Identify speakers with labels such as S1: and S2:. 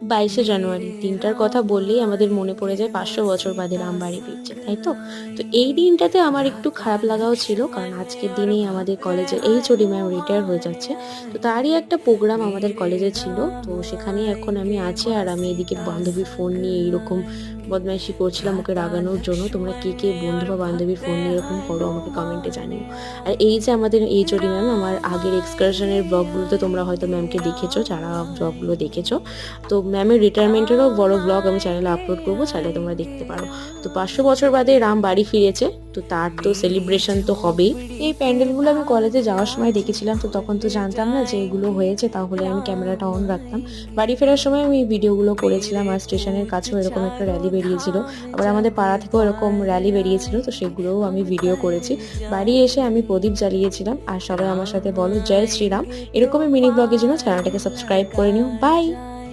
S1: 22শে জানুয়ারি দিনটার কথা বললেই আমাদের মনে পড়ে যায় 500 বছর বাদে রাম বাড়ি ফিরছে, তাই তো? তো এই দিনটাতে আমার একটু খারাপ লাগাও ছিল, কারণ আজকের দিনেই আমাদের কলেজের এইচওডি ম্যাম রিটায়ার হয়ে যাচ্ছে। তো তারই একটা প্রোগ্রাম আমাদের কলেজে ছিল। তো সেখানেই এখন আমি আছি, আর আমি এদিকে বান্ধবীর ফোন নিয়ে এইরকম বদমাইশি করছিলাম ওকে রাগানোর জন্য। তোমরা কে কে বন্ধু বা বান্ধবীর ফোন নিয়ে এরকম করো আমাকে কমেন্টে জানিও। আর এই যে আমাদের এইচওডি ম্যাম, আমার আগের এক্সকারশনের ব্লগগুলোতে তোমরা হয়তো ম্যামকে দেখেছো, যারা ব্লগগুলো দেখেছো। তো ম্যামের রিটায়ারমেন্টেরও বড় ব্লগ আমি চ্যানেলে আপলোড করবো, চাইলে তোমরা দেখতে পারো। তো 500 বছর বাদে রাম বাড়ি ফিরেছে, তো তার তো সেলিব্রেশন তো হবেই। এই প্যান্ডেলগুলো আমি কলেজে যাওয়ার সময় দেখেছিলাম, তো তখন তো জানতাম না যে এগুলো হয়েছে, তাহলে আমি ক্যামেরাটা অন রাখতাম। বাড়ি ফেরার সময় আমি এই ভিডিওগুলো করেছিলাম। আর স্টেশনের কাছেও এরকম একটা র্যালি বেরিয়েছিল, আবার আমাদের পাড়া থেকেও এরকম র্যালি বেরিয়েছিল, তো সেগুলোও আমি ভিডিও করেছি। বাড়ি এসে আমি প্রদীপ জ্বালিয়েছিলাম। আর সবাই আমার সাথে বলো জয় শ্রীরাম। এরকমই মিনি ব্লগের জন্য চ্যানেলটাকে সাবস্ক্রাইব করে নিও। বাই।